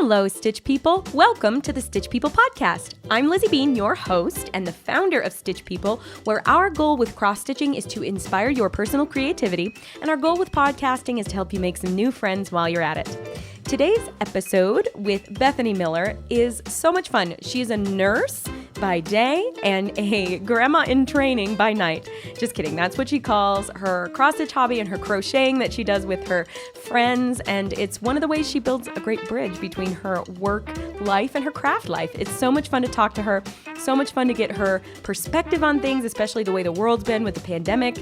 Hello, Stitch People. Welcome to the Stitch People podcast. I'm Lizzie Bean, your host and the founder of Stitch People, where our goal with cross-stitching is to inspire your personal creativity, and our goal with podcasting is to help you make some new friends while you're at it. Today's episode with Bethany Miller is so much fun. She's a nurse by day and a grandma in training by night. Just kidding. That's what she calls her cross-stitch hobby and her crocheting that she does with her friends. And it's one of the ways she builds a great bridge between her work life and her craft life. It's so much fun to talk to her. So much fun to get her perspective on things, especially the way the world's been with the pandemic.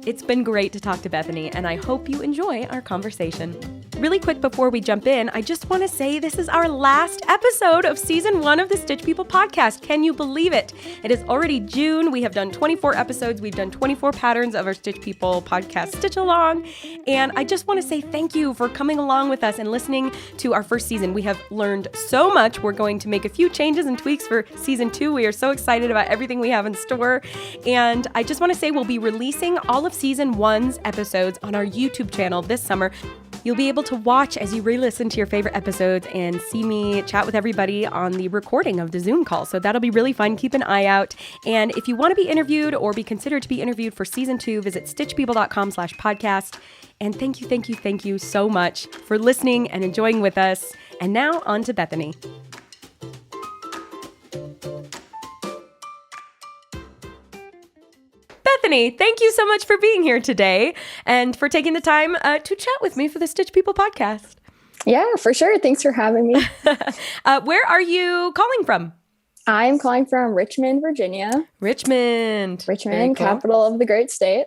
It's been great to talk to Bethany, and I hope you enjoy our conversation. Really quick before we jump in, I just want to say this is our last episode of Season 1 of the Stitch People podcast. Can you believe it? It is already June. We have done 24 episodes. We've done 24 patterns of our Stitch People podcast Stitch Along. And I just want to say thank you for coming along with us and listening to our first season. We have learned so much. We're going to make a few changes and tweaks for Season 2. We are so excited about everything we have in store. And I just want to say we'll be releasing all of Season 1's episodes on our YouTube channel this summer. You'll be able to watch as you re-listen to your favorite episodes and see me chat with everybody on the recording of the Zoom call. So that'll be really fun. Keep an eye out. And if you want to be interviewed or be considered to be interviewed for Season 2, visit stitchpeople.com/podcast. And thank you so much for listening and enjoying with us. And now on to Bethany. Bethany, thank you so much for being here today and for taking the time to chat with me for the Stitch People podcast. Yeah, for sure. Thanks for having me. Where are you calling from? I'm calling from Richmond, Virginia. Richmond, cool. Capital of the great state.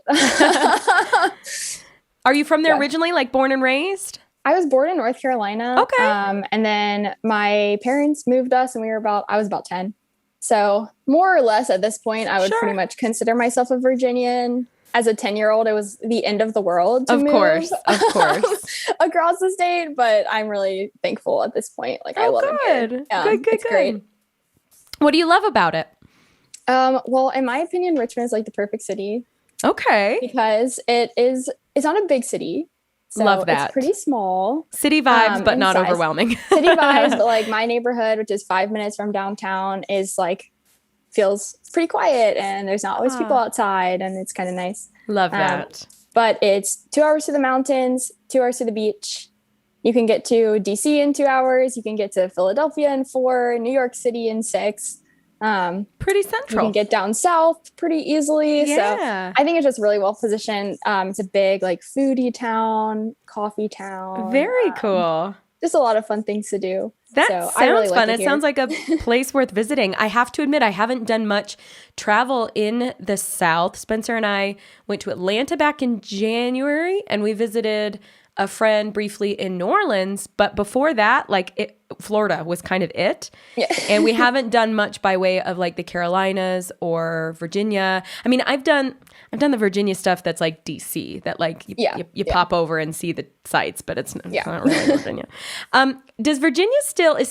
Are you from there originally, like born and raised? I was born in North Carolina. Okay. And then my parents moved us and I was about 10. So more or less at this point, I would pretty much consider myself a Virginian. As a 10-year-old, it was the end of the world to move across the state. But I'm really thankful at this point. Like, I love it here. It's great. What do you love about it? Well, in my opinion, Richmond is like the perfect city. Okay. Because it's not a big city. So love that. It's pretty small. City vibes, but not size. Overwhelming. City vibes, but like my neighborhood, which is 5 minutes from downtown, is like feels pretty quiet and there's not always people outside and it's kind of nice. Love that. But it's 2 hours to the mountains, 2 hours to the beach. You can get to DC in 2 hours. You can get to Philadelphia in 4, New York City in 6. Pretty central. You can get down south pretty easily. Yeah. So I think it's just really well positioned. It's a big like foodie town, coffee town. Very cool. Just a lot of fun things to do. That sounds fun. It sounds like a place worth visiting. I have to admit, I haven't done much travel in the South. Spencer and I went to Atlanta back in January and we visited a friend briefly in New Orleans, but before that, Florida was kind of it. Yeah. And we haven't done much by way of like the Carolinas or Virginia. I mean, I've done the Virginia stuff that's like DC, that like you pop over and see the sites, but it's not really Virginia. Is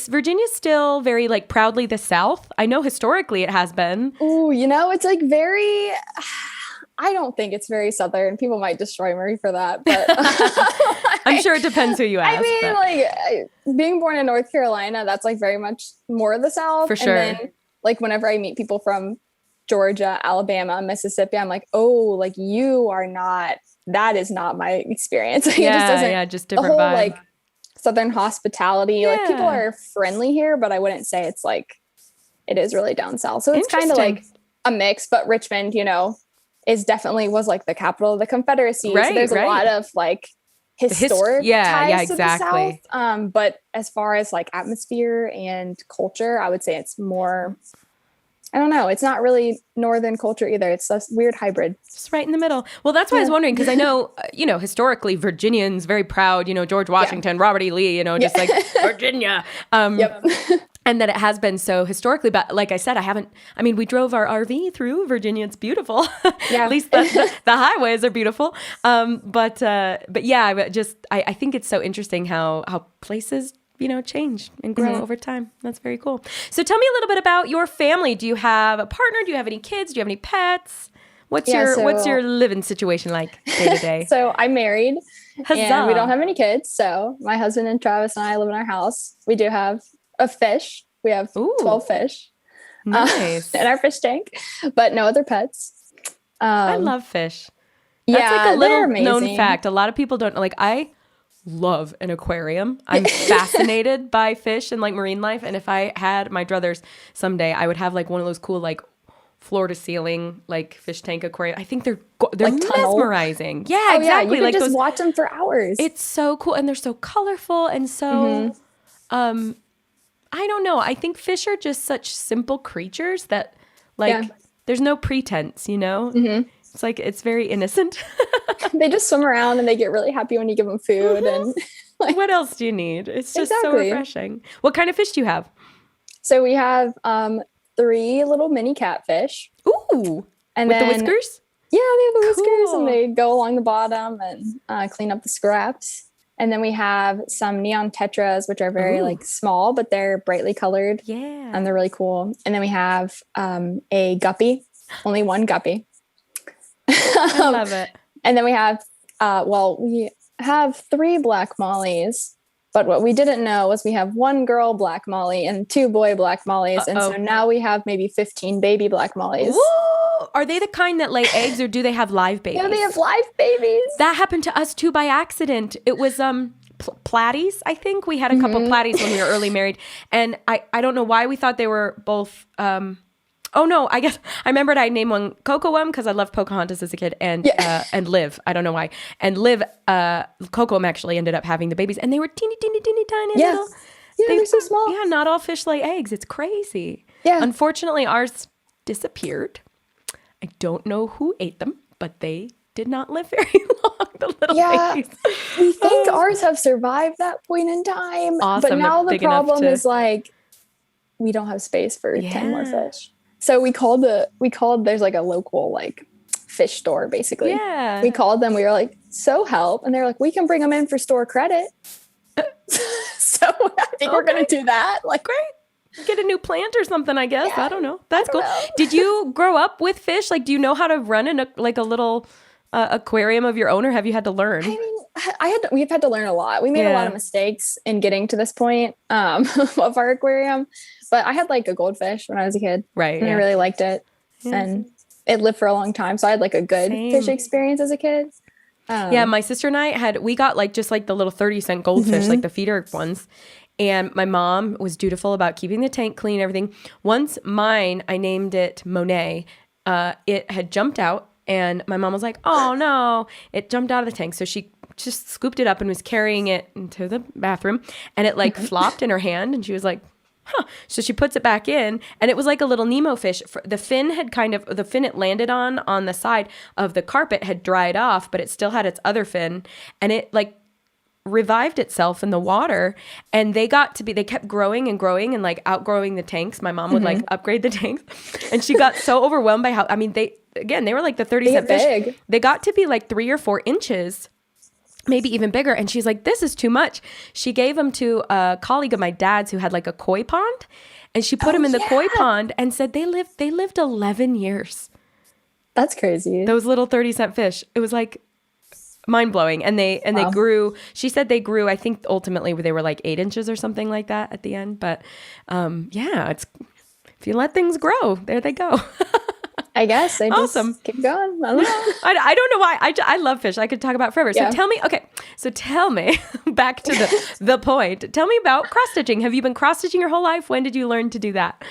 Virginia still very like proudly the South? I know historically it has been. Ooh, it's like very... I don't think it's very Southern. People might destroy me for that, but I'm sure it depends who you ask. I mean, like being born in North Carolina, that's like very much more of the South. For sure. And then like whenever I meet people from Georgia, Alabama, Mississippi, I'm like, oh, like that is not my experience. Like, just different the whole vibe. Like Southern hospitality. Yeah. Like people are friendly here, but I wouldn't say it's like it is really down South. So it's kind of like a mix, but Richmond, was like the capital of the Confederacy. Right, so there's a lot of like historic ties to the South. But as far as like atmosphere and culture, I would say it's more, I don't know. It's not really Northern culture either. It's a weird hybrid. Just right in the middle. Well, that's why I was wondering, because I know, historically Virginians very proud, George Washington, Robert E. Lee, just like Virginia. And that it has been so historically, but like I said, we drove our RV through Virginia. It's beautiful. Yeah. At least the highways are beautiful. But yeah, I think it's so interesting how places, change and grow over time. That's very cool. So tell me a little bit about your family. Do you have a partner? Do you have any kids? Do you have any pets? What's your living situation like day to day? So I'm married Huzzah. And we don't have any kids. So my husband and Travis and I live in our house. We do have a fish. We have 12 fish. Nice. In our fish tank, but no other pets. I love fish. That's like a little known fact. A lot of people don't like. I love an aquarium. I'm fascinated by fish and like marine life. And if I had my druthers someday, I would have like one of those cool like floor to ceiling like fish tank aquarium. I think they're like mesmerizing. Yeah, exactly. You like just watch them for hours. It's so cool, and they're so colorful and so. I don't know. I think fish are just such simple creatures that like there's no pretense, you know? Mm-hmm. It's like, it's very innocent. They just swim around and they get really happy when you give them food. And like, what else do you need? It's just so refreshing. What kind of fish do you have? So we have 3 little mini catfish. Ooh. And with the whiskers? Yeah, they have the whiskers and they go along the bottom and clean up the scraps. And then we have some neon tetras, which are very like small, but they're brightly colored. Yeah. And they're really cool. And then we have a guppy, only one guppy. I love it. And then we have, we have 3 black mollies, but what we didn't know was we have 1 girl black molly and 2 boy black mollies. And so now we have maybe 15 baby black mollies. Woo! Are they the kind that lay eggs or do they have live babies? Yeah, they have live babies. That happened to us too by accident. It was platies, I think. We had a couple platies when we were early married. And I don't know why we thought they were both... I guess I remembered I named one Cocoam because I loved Pocahontas as a kid and Liv. I don't know why. And Liv, Cocoam actually ended up having the babies and they were teeny tiny little. Yeah, they're so small. Yeah, not all fish lay eggs. It's crazy. Yeah. Unfortunately, ours disappeared. I don't know who ate them, but they did not live very long, the little babies. We think ours have survived that point in time. Awesome. But now the problem is like, we don't have space for 10 more fish. So we called, there's like a local like fish store basically. Yeah. We called them. We were like, so help. And they're like, we can bring them in for store credit. So I think we're going to do that. Like, great. Get a new plant or something, I guess. Yeah, I don't know. That's cool. Did you grow up with fish? Like, do you know how to run a little aquarium of your own, or have you had to learn? I mean, we've had to learn a lot. We made a lot of mistakes in getting to this point of our aquarium. But I had like a goldfish when I was a kid. Right. And I really liked it. Yeah. And it lived for a long time. So I had like a good fish experience as a kid. My sister and I we got like just like the little 30-cent goldfish, like the feeder ones. And my mom was dutiful about keeping the tank clean and everything. Once mine, I named it Monet. It had jumped out and my mom was like, oh no, it jumped out of the tank. So she just scooped it up and was carrying it into the bathroom and it like flopped in her hand and she was like, huh. So she puts it back in and it was like a little Nemo fish. The fin it landed on the side of the carpet had dried off, but it still had its other fin and it like revived itself in the water and they kept growing and growing and like outgrowing the tanks. My mom would like upgrade the tanks and she got so overwhelmed by how, I mean, they were like the 30-cent fish. Big. They got to be like 3 or 4 inches, maybe even bigger. And she's like, this is too much. She gave them to a colleague of my dad's who had like a koi pond and she put them in the koi pond and said they lived 11 years. That's crazy. Those little 30-cent fish. It was like mind-blowing. And they grew, she said they grew, I think ultimately they were like 8 inches or something like that at the end. But it's, if you let things grow, there they go. I guess they just keep going. I don't know. I don't know why. I love fish. I could talk about it forever. So tell me, back to the point. Tell me about cross-stitching. Have you been cross-stitching your whole life? When did you learn to do that?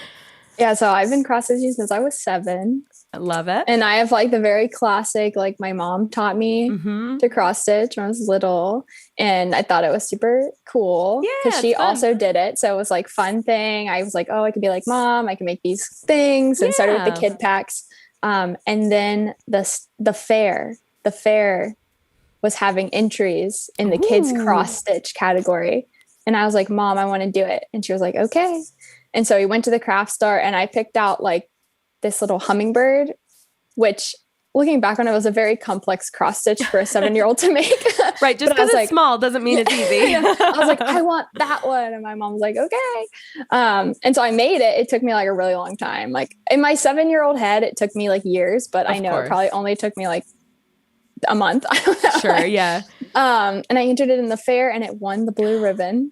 Yeah, so I've been cross-stitching since I was 7. I love it. And I have like the very classic, like my mom taught me to cross-stitch when I was little. And I thought it was super cool because she also did it. So it was like fun thing. I was like, oh, I could be like mom. I can make these things and started with the kid packs. And then the fair was having entries in the kids cross-stitch category. And I was like, Mom, I want to do it. And she was like, okay. And so we went to the craft store and I picked out like this little hummingbird, which looking back on it was a very complex cross stitch for a 7-year-old to make. Right. Just because it's small doesn't mean it's easy. I was like, I want that one. And my mom was like, okay. And so I made it. It took me like a really long time. Like in my 7-year-old head, it took me like years, but I know it probably only took me like a month. I don't know. Sure. Yeah. And I entered it in the fair and it won the blue ribbon.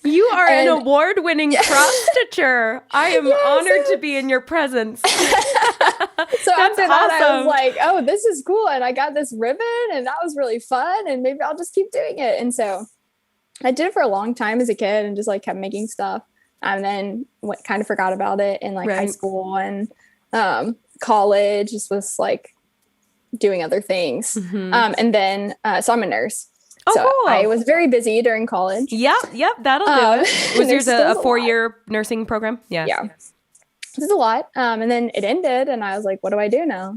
You are an award-winning cross stitcher. I am honored to be in your presence. So after that, I was like, oh, this is cool. And I got this ribbon and that was really fun. And maybe I'll just keep doing it. And so I did it for a long time as a kid and just like kept making stuff. And then kind of forgot about it in like high school and college, just was like doing other things. And then, so I'm a nurse. Oh, so cool. I was very busy during college. Yep, that'll do it. Was yours a 4-year nursing program? Yeah. This is a lot. And then it ended and I was like, what do I do now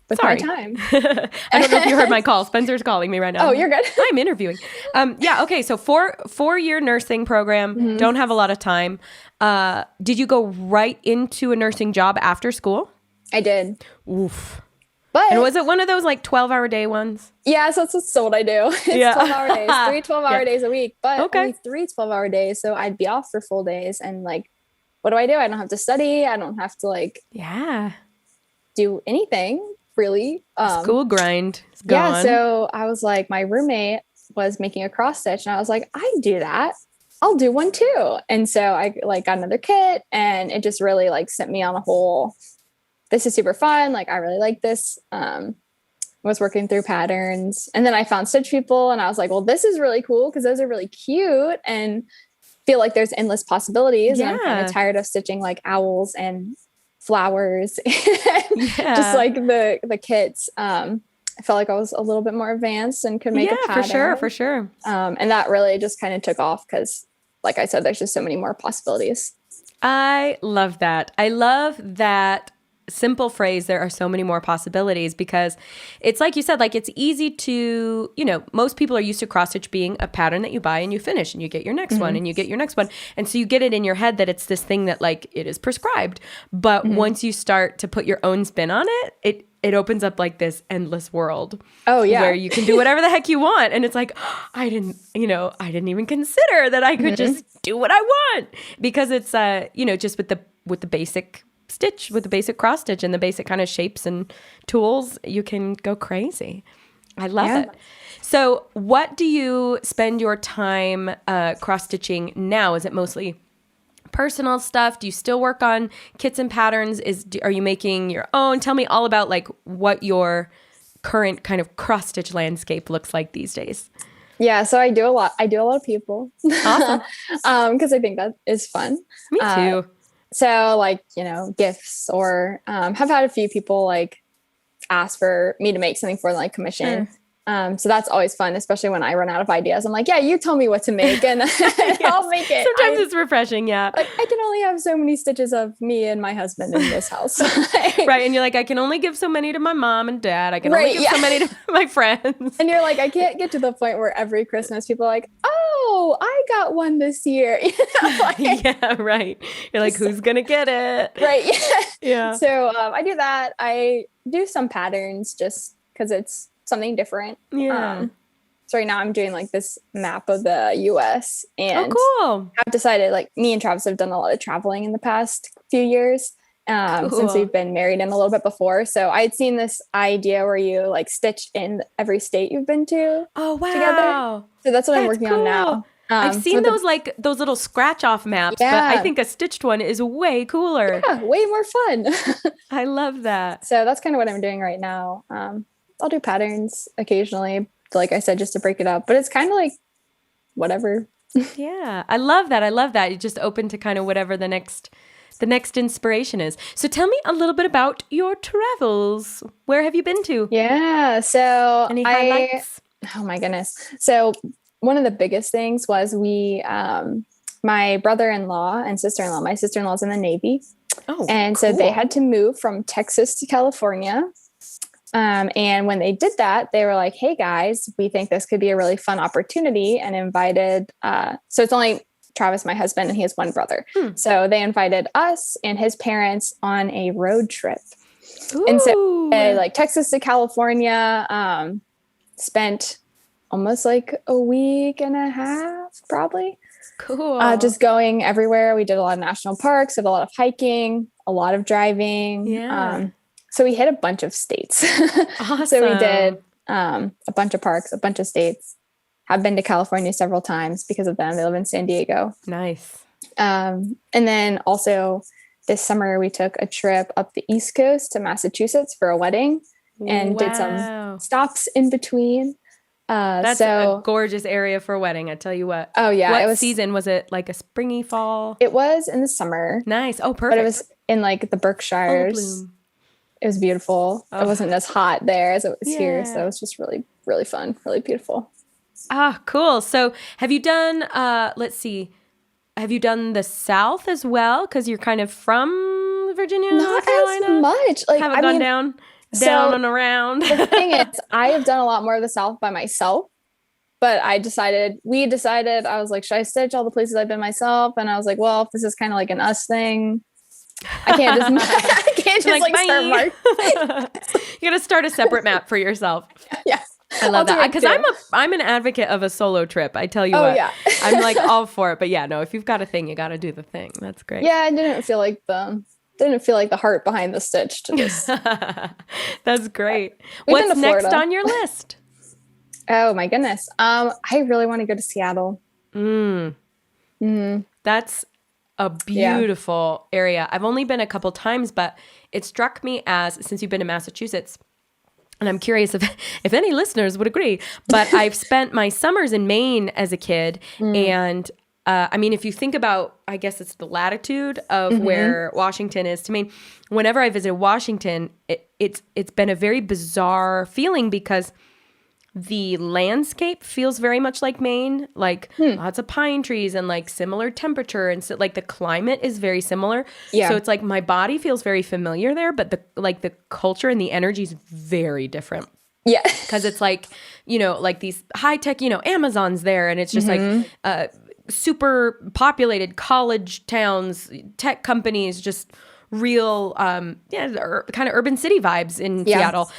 with my time? I don't know if you heard my call. Spencer's calling me right now. Oh, you're good. I'm interviewing. Okay. So 4-year nursing program, don't have a lot of time. Did you go right into a nursing job after school? I did. Oof. And was it one of those like 12-hour day ones? Yeah, so that's what I do. It's 12-hour days, 3 12-hour days a week, but only 3 12-hour days. So I'd be off for full days. And like, what do? I don't have to study. I don't have to like do anything really. School grind is gone. Yeah, so I was like, my roommate was making a cross stitch and I was like, I do that. I'll do one too. And so I like got another kit and it just really like sent me on a whole, this is super fun. Like, I really like this. Was working through patterns. And then I found Stitch People and I was like, well, this is really cool because those are really cute and feel like there's endless possibilities. And I'm kind of tired of stitching like owls and flowers. Just like the kits. I felt like I was a little bit more advanced and could make a pattern. For sure. And that really just kind of took off because, like I said, there's just so many more possibilities. I love that. I love that simple phrase, there are so many more possibilities, because it's like you said, like it's easy to, most people are used to cross stitch being a pattern that you buy and you finish and you get your next one and you get your next one. And so you get it in your head that it's this thing that like it is prescribed. But once you start to put your own spin on it, it opens up like this endless world. Oh yeah. Where you can do whatever the heck you want. And it's like, I didn't even consider that I could just do what I want, because it's, just with the basic stitch, with the basic cross stitch and the basic kind of shapes and tools, you can go crazy. I love it. So what do you spend your time cross stitching now? Is it mostly personal stuff? Do you still work on kits and patterns? Are you making your own? Tell me all about like what your current kind of cross stitch landscape looks like these days. Yeah, so I do a lot of people. Awesome. Because I think that is fun. Me too. So like, gifts, or have had a few people like ask for me to make something for like commission. So that's always fun, especially when I run out of ideas. I'm like, yeah, you tell me what to make and I'll make it. Sometimes it's refreshing. Yeah. Like, I can only have so many stitches of me and my husband in this house. Right. And you're like, I can only give so many to my mom and dad. I can only give so many to my friends. And you're like, I can't get to the point where every Christmas people are like, oh, I got one this year. Yeah, right. You're like, who's going to get it? Right. Yeah. So I do that. I do some patterns just because it's something different. Yeah. So right now I'm doing like this map of the US, and cool. I've decided, like, me and Travis have done a lot of traveling in the past few years, since we've been married and a little bit before. So I'd seen this idea where you like stitch in every state you've been to. Oh, wow. Together. So that's what I'm working on now. I've seen those those little scratch off maps, but I think a stitched one is way cooler. Yeah, way more fun. I love that. So that's kind of what I'm doing right now. I'll do patterns occasionally, like I said, just to break it up, but it's kind of like whatever. Yeah, I love that. You're just open to kind of whatever the next inspiration is. So tell me a little bit about your travels. Where have you been to? Yeah, so any highlights? Oh my goodness. So one of the biggest things was my brother-in-law and sister-in-law. My sister-in-law's in the Navy. Oh, and so they had to move from Texas to California. And when they did that, they were like, hey guys, we think this could be a really fun opportunity, and invited, so it's only Travis, my husband, and he has one brother. So they invited us and his parents on a road trip. Ooh. And so like Texas to California, spent almost like a week and a half, probably. Cool. Just going everywhere. We did a lot of national parks, did a lot of hiking, a lot of driving. Yeah. So we hit a bunch of states. Awesome. So we did a bunch of parks, a bunch of states. I've been to California several times because of them. They live in San Diego. Nice. And then also this summer we took a trip up the East Coast to Massachusetts for a wedding and did some stops in between. That's a gorgeous area for a wedding. I tell you what. Oh yeah. What season was it? Like a springy fall? It was in the summer. Nice. Oh, perfect. But it was in like the Berkshires. It was beautiful. It wasn't as hot there as it was here. So it was just really, really fun. Really beautiful. Ah, cool. So have you done, have you done the South as well? Because you're kind of from Virginia, Not North Carolina? as much. Like, haven't gone down and around. The thing is, I have done a lot more of the South by myself. But we decided, I was like, should I stitch all the places I've been myself? And I was like, well, if this is kind of like an us thing, I can't just, start marking. You got to start a separate map for yourself. Yeah. I love that because I'm an advocate of a solo trip. I tell you what, yeah. I'm like all for it. But yeah, no, if you've got a thing, you got to do the thing. That's great. Yeah, I didn't feel like the heart behind the stitch to this. That's great. What's next on your list? Oh my goodness. I really want to go to Seattle. That's a beautiful area. I've only been a couple times, but it struck me as, since you've been to Massachusetts, and I'm curious if any listeners would agree, but I've spent my summers in Maine as a kid. And I mean, if you think about, I guess it's the latitude of where Washington is to Maine. Whenever I visited Washington, it's been a very bizarre feeling because the landscape feels very much like Maine, like lots of pine trees and like similar temperature. And so like the climate is very similar. Yeah. So it's like my body feels very familiar there, but the culture and the energy is very different. Yeah. Because it's like, like these high tech, Amazon's there. And it's just like super populated college towns, tech companies, just real kind of urban city vibes in Seattle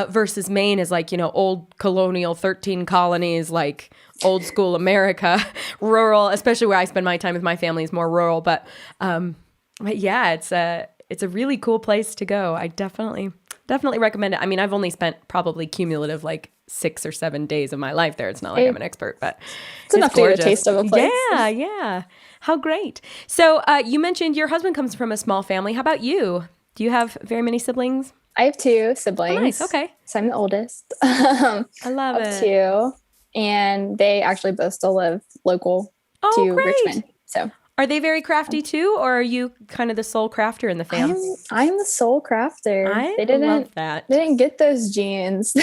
versus Maine is like, old colonial 13 colonies, like old school America, rural, especially where I spend my time with my family is more rural. But yeah, it's a really cool place to go. I definitely recommend it. I mean, I've only spent probably cumulative like 6 or 7 days of my life there. It's not like I'm an expert, but it's enough to get a taste of a place. Yeah. How great. So you mentioned your husband comes from a small family. How about you? Do you have very many siblings? I have 2 siblings. Oh, nice. Okay. So I'm the oldest. I love it. 2. And they actually both still live local to great. Richmond. So are they very crafty too, or are you kind of the sole crafter in the family? I'm the sole crafter. Love that. They didn't get those genes.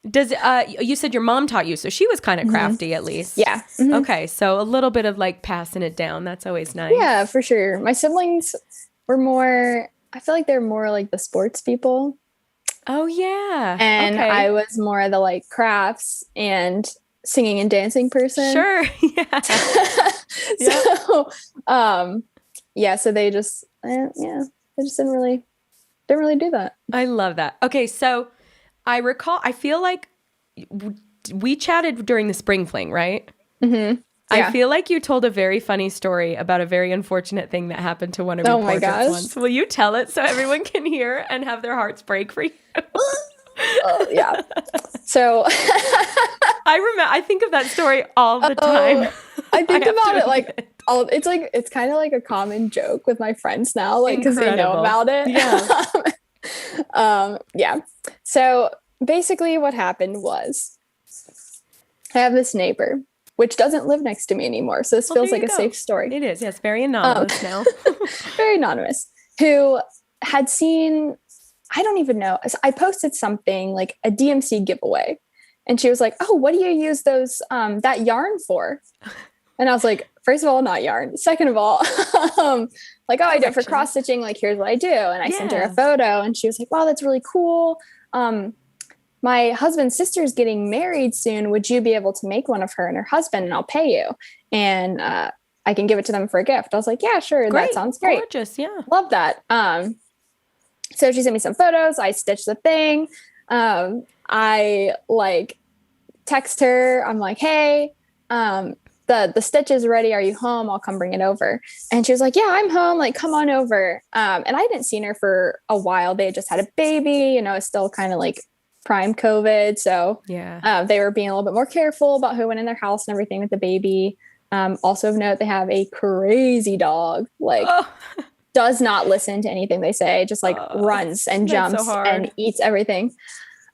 Does you said your mom taught you, so she was kind of crafty at least. Yeah. Okay, so a little bit of like passing it down. That's always nice. Yeah, for sure. My siblings were more. I feel like they're more like the sports people. Oh yeah. And I was more the like crafts and singing and dancing person. Sure. Yeah. So so they just they just didn't really do that. I love that. Okay, so I feel like we chatted during the spring fling, right? Mm-hmm. Yeah. I feel like you told a very funny story about a very unfortunate thing that happened to one of your portraits once. Will you tell it so everyone can hear and have their hearts break for you? Yeah. So I think of that story all the time. I think about it like it's kind of like a common joke with my friends now, like because they know about it. Yeah. So basically what happened was I have this neighbor, which doesn't live next to me anymore. So this feels like a safe story. It is. Yes. Very anonymous now. Very anonymous. Who had seen, I don't even know. I posted something like a DMC giveaway. And she was like, oh, what do you use that yarn for? And I was like, first of all, not yarn. Second of all, like, oh, I do it for cross stitching. Like, here's what I do. And I sent her a photo and she was like, wow, that's really cool. My husband's sister is getting married soon. Would you be able to make one of her and her husband and I'll pay you? And I can give it to them for a gift. I was like, yeah, sure. Great. That sounds great. Gorgeous. Yeah. Love that. So she sent me some photos. I stitched the thing. I like text her. I'm like, hey, the stitch is ready. Are you home? I'll come bring it over. And she was like, yeah, I'm home. Like, come on over. And I hadn't seen her for a while. They had just had a baby, it's still kind of like prime COVID. So they were being a little bit more careful about who went in their house and everything with the baby. Also of note, they have a crazy dog, like does not listen to anything they say, just like runs and jumps and eats everything.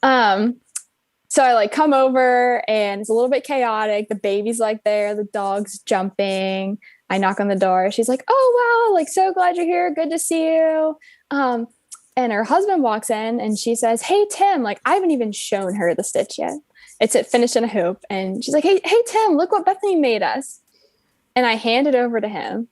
So I like come over and it's a little bit chaotic. The baby's like there, the dog's jumping. I knock on the door. She's like, oh, wow, like so glad you're here. Good to see you. And her husband walks in and she says, hey, Tim, like I haven't even shown her the stitch yet. It's finished in a hoop. And she's like, hey, Tim, look what Bethany made us. And I hand it over to him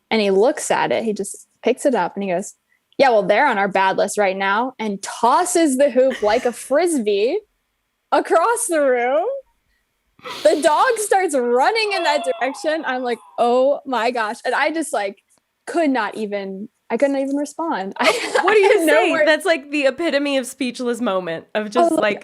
and he looks at it. He just picks it up and he goes, yeah, well, they're on our bad list right now, and tosses the hoop like a Frisbee across the room. The dog starts running in that direction. I'm like, oh my gosh. And I just like I couldn't even respond. What do you say? That's like the epitome of speechless moment of just I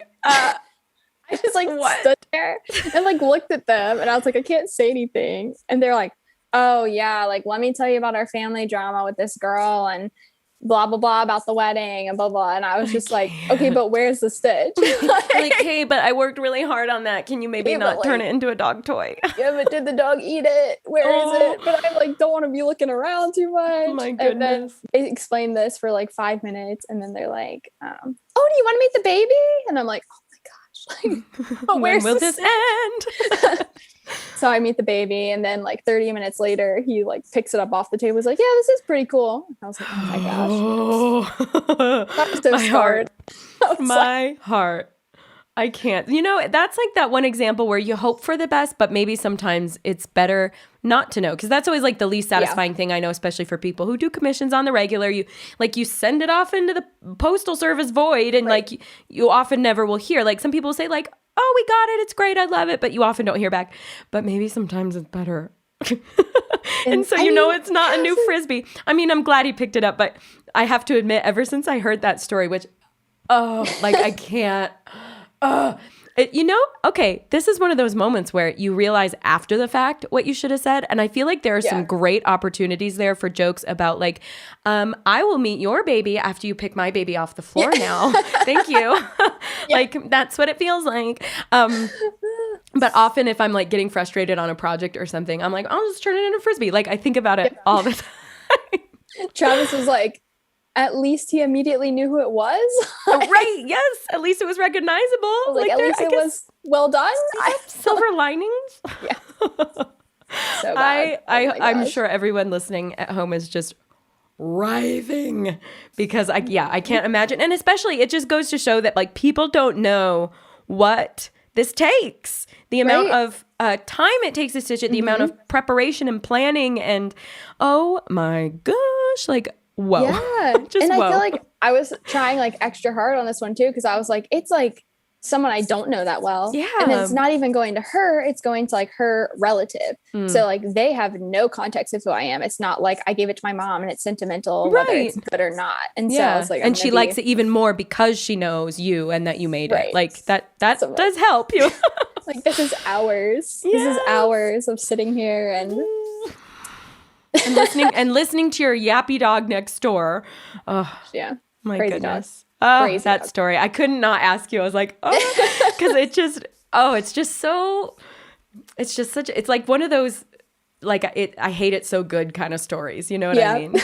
just like stood there and like looked at them and I was like, I can't say anything. And they're like, oh yeah, like let me tell you about our family drama with this girl and blah blah blah about the wedding and blah blah. And I was just like, okay, but where's the stitch? Like, hey, but I worked really hard on that. Can you maybe not turn it into a dog toy? Yeah, but did the dog eat it? Where is it? But I like don't want to be looking around too much. Oh my goodness. And then they explained this for like 5 minutes and then they're like, oh, do you want to meet the baby? And I'm like, oh my gosh, like, but when will this end? So I meet the baby and then like 30 minutes later, he like picks it up off the table. He's like, yeah, this is pretty cool. I was like, oh my gosh. That was so my smart. Heart. I can't. You know, that's like that one example where you hope for the best, but maybe sometimes it's better not to know. Because that's always like the least satisfying thing I know, especially for people who do commissions on the regular. You send it off into the postal service void and like you often never will hear. Like some people say like, oh, we got it. It's great. I love it. But you often don't hear back. But maybe sometimes it's better. And so, it's not a new Frisbee. I mean, I'm glad he picked it up. But I have to admit, ever since I heard that story, which, I can't. This is one of those moments where you realize after the fact what you should have said. And I feel like there are some great opportunities there for jokes about like, I will meet your baby after you pick my baby off the floor now. Thank you. Like, that's what it feels like. But often if I'm like getting frustrated on a project or something, I'm like, I'll just turn it into a Frisbee. Like I think about it all the time. Travis was like, at least he immediately knew who it was. Right. Yes. At least it was recognizable. Like at least it was well done. Silver linings. Yeah. So bad. I'm sure everyone listening at home is just writhing because I can't imagine. And especially it just goes to show that like people don't know what this takes. The amount of time it takes to stitch it, the amount of preparation and planning and oh my gosh, like whoa. Yeah. I feel like I was trying like extra hard on this one too because I was like, it's like someone I don't know that well. Yeah. And it's not even going to her, it's going to like her relative. So like they have no context of who I am. It's not like I gave it to my mom and it's sentimental, whether it's good or not. And so I was like, and she likes it even more because she knows you and that you made it. Like that does help you. Like this is hours. Yes. This is hours of sitting here and listening to your yappy dog next door. Oh, yeah. My Crazy goodness. Oh, Crazy that dog. Story. I could not ask you. I was like, oh, because it's like one of those, like I hate it so good kind of stories. You know what I mean?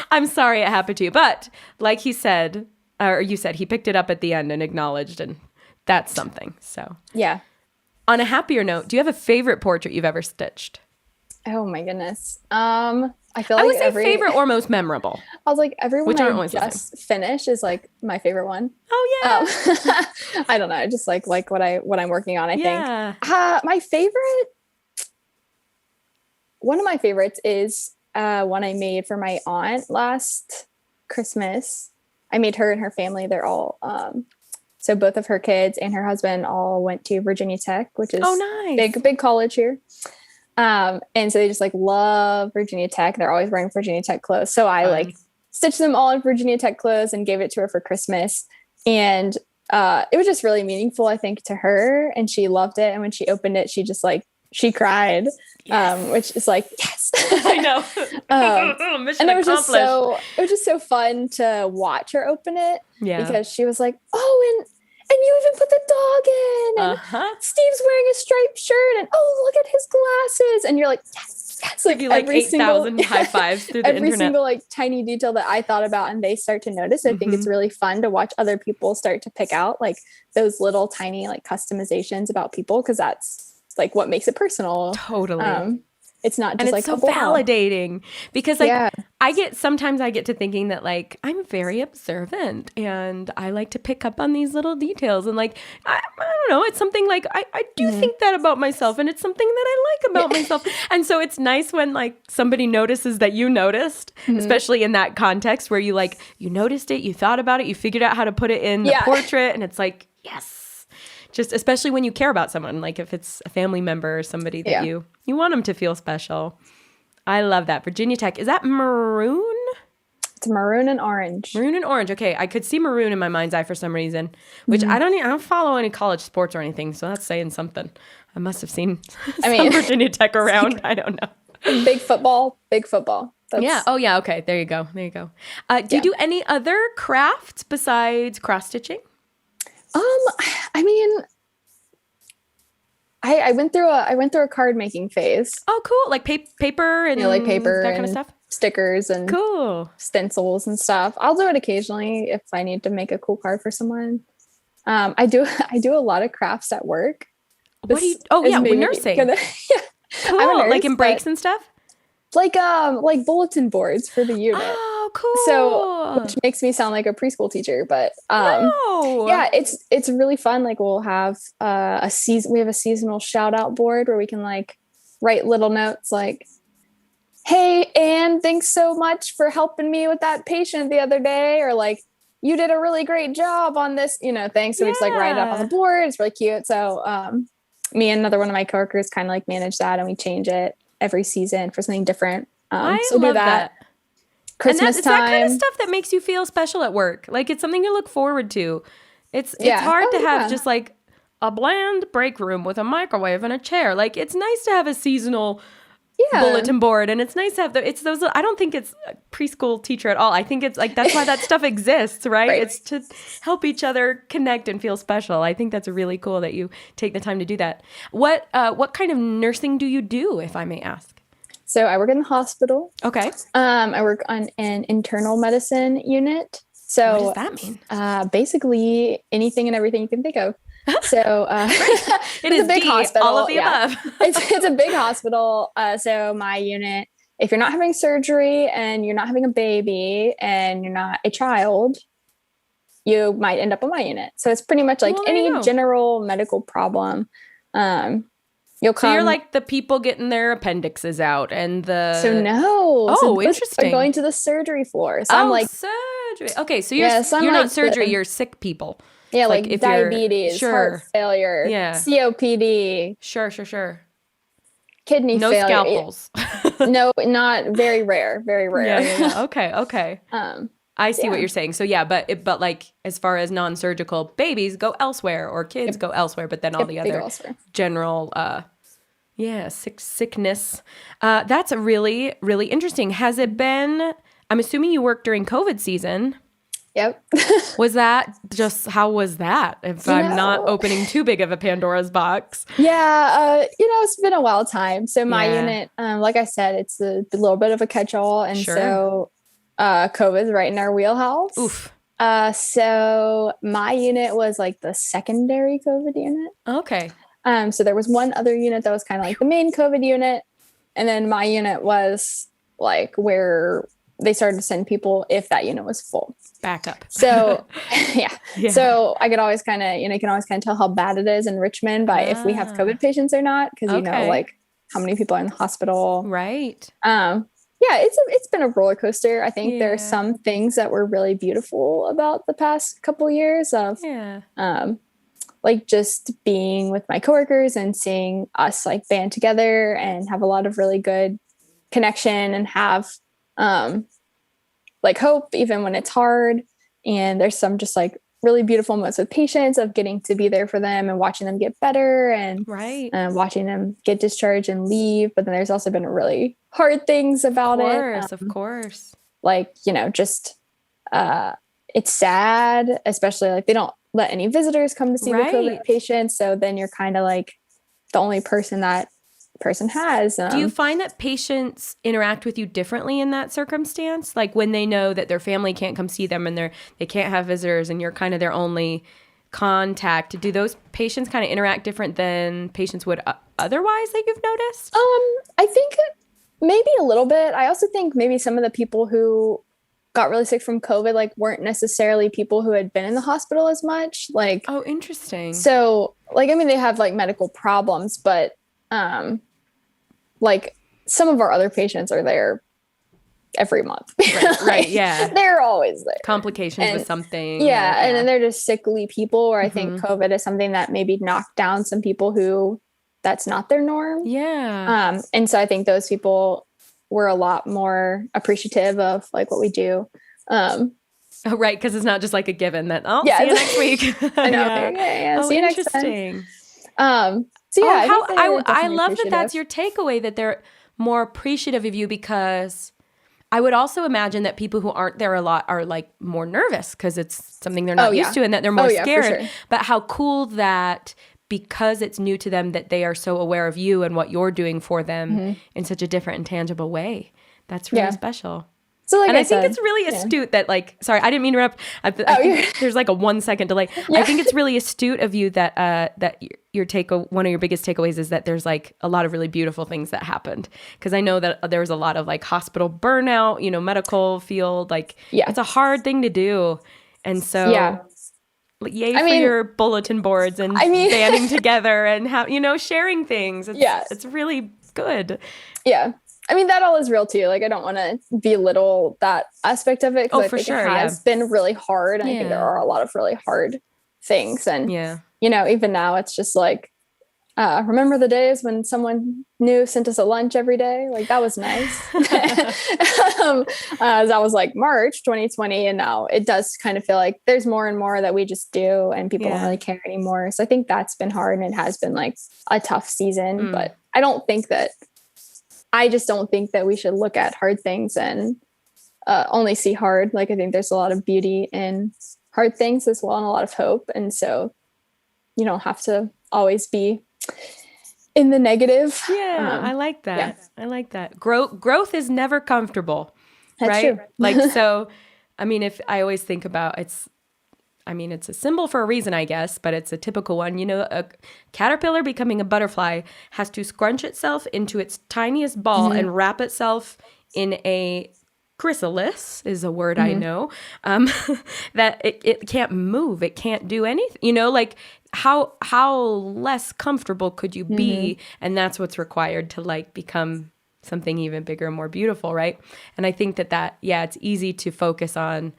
I'm sorry it happened to you. But like he said, or you said, he picked it up at the end and acknowledged, and that's something. So yeah. On a happier note, do you have a favorite portrait you've ever stitched? Oh my goodness. I feel like I would say favorite or most memorable. I was like everyone I just finished is like my favorite one. Oh yeah. I don't know. I just like what I'm working on. I think my favorite. One of my favorites is one I made for my aunt last Christmas. I made her and her family. They're all so both of her kids and her husband all went to Virginia Tech, which is big college here. And so they just like love Virginia Tech. They're always wearing Virginia Tech clothes. So I like stitched them all in Virginia Tech clothes and gave it to her for Christmas. And it was just really meaningful, I think, to her. And she loved it. And when she opened it, she cried, which is like, yes. I know. Mission and accomplished. It was just so fun to watch her open it. Yeah. Because she was like, oh, and and you even put the dog in, and Steve's wearing a striped shirt, and oh, look at his glasses. And you're like, yes, yes. Like, like 8,000 high fives through the every internet. single like tiny detail that I thought about and they start to notice. I think it's really fun to watch other people start to pick out like those little tiny like customizations about people, because that's like what makes it personal. Totally. It's not just and like it's so validating, because like sometimes I get to thinking that like I'm very observant and I like to pick up on these little details, and like I don't know, it's something like I do think that about myself, and it's something that I like about myself. And so it's nice when like somebody notices that you noticed, especially in that context where you like you noticed it, you thought about it, you figured out how to put it in the portrait, and it's like, yes. Just especially when you care about someone, like if it's a family member or somebody that you want them to feel special. I love that. Virginia Tech. Is that maroon? It's maroon and orange. Maroon and orange. Okay. I could see maroon in my mind's eye for some reason, which I don't follow any college sports or anything. So that's saying something. I must have seen some Virginia Tech around. I don't know. Big football. Yeah. Oh yeah. Okay. There you go. Do you do any other crafts besides cross stitching? I mean, I went through a card making phase. Oh, cool! Like paper and like paper, that kind of stuff. Stickers and stencils and stuff. I'll do it occasionally if I need to make a cool card for someone. I do a lot of crafts at work. What do you? Oh yeah, with nursing. Cool. Like in breaks and stuff. Like bulletin boards for the unit. Oh, cool. So, which makes me sound like a preschool teacher, but yeah, it's really fun. Like we'll have we have a seasonal shout out board where we can like write little notes like, "Hey, Anne, thanks so much for helping me with that patient the other day," or like, "You did a really great job on this, thing." So we just like write it up on the board. It's really cute. So me and another one of my coworkers kind of like manage that, and we change it every season for something different. I so love that. Christmas and time. It's that kind of stuff that makes you feel special at work. Like it's something you look forward to. It's hard to have just like a bland break room with a microwave and a chair. Like it's nice to have a seasonal bulletin board, and it's nice to have it's those. I don't think it's a preschool teacher at all. I think it's like that's why that stuff exists, right? It's to help each other connect and feel special. I think that's really cool that you take the time to do that. What kind of nursing do you do, if I may ask? So I work in the hospital. Okay. I work on an internal medicine unit. So what does that mean? Basically anything and everything you can think of. So it's a big hospital. All of the above. It's a big hospital. So my unit, if you're not having surgery and you're not having a baby and you're not a child, you might end up on my unit. So it's pretty much like any general medical problem. You'll come. So you're like the people getting their appendixes out and the. So no. Oh, interesting. Are going to the surgery floor. So I'm like surgery. Okay, so you're not surgery. You're sick people. Yeah, like if diabetes, heart failure, COPD. Sure. Kidney failure. No scalpels. No, not very rare. Very rare. Yeah. Okay. I see what you're saying. So but like as far as non-surgical, babies go elsewhere or kids go elsewhere, but then all the other general sickness. That's a really, really interesting. Has it been, I'm assuming you worked during COVID season. Yep. How was that? If I'm not opening too big of a Pandora's box. Yeah. It's been a wild time. So my unit, like I said, it's a little bit of a catch-all. And so COVID's right in our wheelhouse. Oof. So my unit was like the secondary COVID unit. Okay. So there was one other unit that was kind of like the main COVID unit. And then my unit was like where they started to send people if that unit was full. Back up. So, yeah. So I could always kind of, you can always kind of tell how bad it is in Richmond by if we have COVID patients or not. Because, like how many people are in the hospital. Right. It's been a roller coaster. I think there are some things that were really beautiful about the past couple years of, like just being with my coworkers and seeing us like band together and have a lot of really good connection and have, like hope even when it's hard. And there's some just like really beautiful moments with patients of getting to be there for them and watching them get better and watching them get discharged and leave. But then there's also been really hard things about it. Of course. Like, just, it's sad, especially like they don't let any visitors come to see the COVID patient. So then you're kind of like the only person that person has. Do you find that patients interact with you differently in that circumstance? Like when they know that their family can't come see them and they can't have visitors and you're kind of their only contact, do those patients kind of interact different than patients would otherwise that you've noticed? I think maybe a little bit. I also think maybe some of the people who got really sick from COVID, like weren't necessarily people who had been in the hospital as much. Like, oh, interesting. So like, I mean, they have like medical problems, but like some of our other patients are there every month. Right. Yeah. They're always there. Complications with something. Yeah. And then they're just sickly people, or I think COVID is something that maybe knocked down some people who that's not their norm. Yeah. And so I think those people were a lot more appreciative of like what we do. Oh, right. Because it's not just like a given that, see you next week. I know. Yeah. Oh, see you next interesting. time. So yeah, I love that that's your takeaway, that they're more appreciative of you, because I would also imagine that people who aren't there a lot are like more nervous because it's something they're not used to, and that they're more scared. For sure. But how cool that because it's new to them that they are so aware of you and what you're doing for them in such a different and tangible way. That's really special. So like I think it's really astute that like, sorry, I didn't mean to interrupt. I think there's like a 1 second delay. Yeah. I think it's really astute of you that that one of your biggest takeaways is that there's like a lot of really beautiful things that happened. Because I know that there was a lot of like hospital burnout, medical field, like it's a hard thing to do. And so yay for your bulletin boards and banding together and sharing things. It's really good. Yeah. I mean, that all is real too. Like, I don't want to belittle that aspect of it. Oh, for sure. It has been really hard. And I think there are a lot of really hard things. And, even now it's just like, remember the days when someone new sent us a lunch every day? Like, that was nice. That was like March 2020. And now it does kind of feel like there's more and more that we just do and people don't really care anymore. So I think that's been hard, and it has been like a tough season, but I just don't think that we should look at hard things and only see hard. Like, I think there's a lot of beauty in hard things as well, and a lot of hope. And so you don't have to always be in the negative. Yeah, I like that. Yeah. I like that. Growth is never comfortable. That's right? True. Like, so, I mean, if I always think about it's a symbol for a reason, I guess, but it's a typical one. A caterpillar becoming a butterfly has to scrunch itself into its tiniest ball and wrap itself in a chrysalis, is a word I know, that it can't move. It can't do anything. Like how less comfortable could you be? And that's what's required to like become something even bigger and more beautiful, right? And I think that it's easy to focus on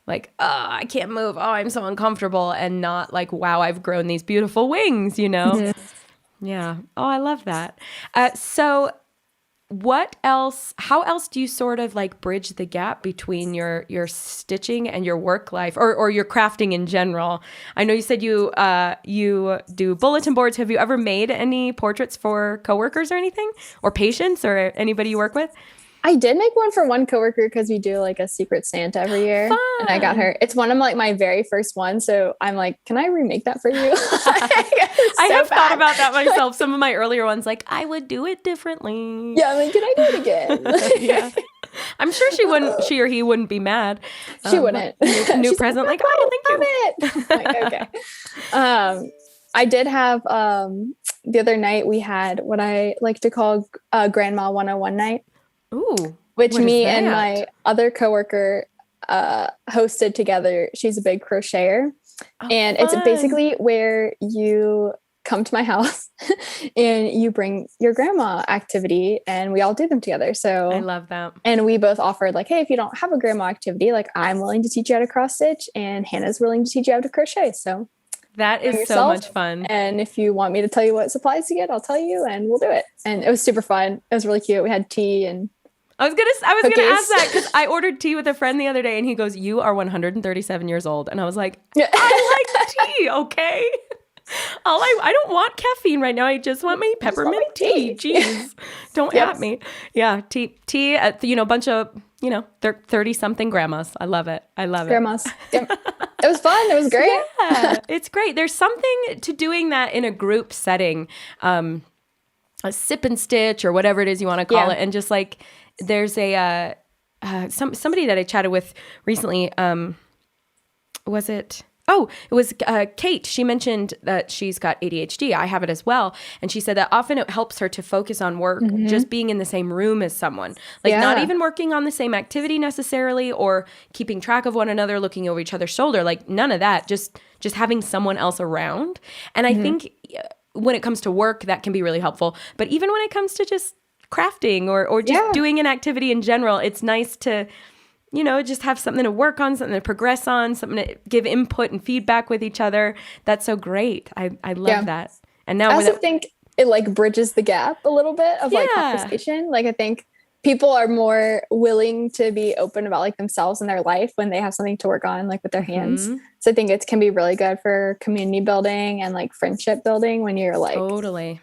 like, oh, I can't move. Oh, I'm so uncomfortable. And not like, wow, I've grown these beautiful wings, Yeah. Oh, I love that. So how else do you sort of like bridge the gap between your stitching and your work life or your crafting in general? I know you said you do bulletin boards. Have you ever made any portraits for coworkers or anything, or patients or anybody you work with? I did make one for one coworker because we do like a Secret Santa every year. Fun. And I got her. It's one of like my very first one. So I'm like, can I remake that for you? I have thought about that myself. Some of my earlier ones, like I would do it differently. Yeah, I'm like, can I do it again? Yeah. I'm sure she or he wouldn't be mad. She wouldn't. New present, like, oh, thank you. Like, okay. I did have the other night we had what I like to call Grandma 101 night. Ooh, which me and my other coworker hosted together. She's a big crocheter. And it's basically where you come to my house and you bring your grandma activity and we all do them together. So I love that. And we both offered like, hey, if you don't have a grandma activity, like I'm willing to teach you how to cross stitch and Hannah's willing to teach you how to crochet. So that is so much fun. And if you want me to tell you what supplies to get, I'll tell you and we'll do it. And it was super fun. It was really cute. We had tea and I was gonna ask that because I ordered tea with a friend the other day and he goes, "You are 137 years old," and I was like, "I like tea, okay. I don't want caffeine right now. I just want my peppermint tea. Jeez, don't at me. Yeah, tea at a bunch of 30-something grandmas. I love it. Grandmas. Yep. It It was fun. It was great. Yeah, it's great. There's something to doing that in a group setting, a sip and stitch or whatever it is you want to call it. And just like, there's somebody that I chatted with recently, was it? Oh, it was Kate. She mentioned that she's got ADHD. I have it as well. And she said that often it helps her to focus on work, just being in the same room as someone. Like not even working on the same activity necessarily or keeping track of one another, looking over each other's shoulder. Like none of that, just having someone else around. And I think when it comes to work, that can be really helpful. But even when it comes to just crafting or just doing an activity in general, it's nice to just have something to work on, something to progress on, something to give input and feedback with each other. That's so great. I love that. And now I also think it like bridges the gap a little bit of like conversation. Like I think people are more willing to be open about like themselves and their life when they have something to work on, like with their hands. So I think it can be really good for community building and like friendship building when you're like, totally,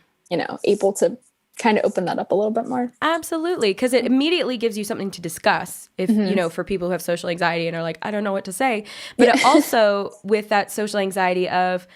able to kind of open that up a little bit more. Absolutely. Because it immediately gives you something to discuss if, for people who have social anxiety and are like, I don't know what to say. But it also with that social anxiety of,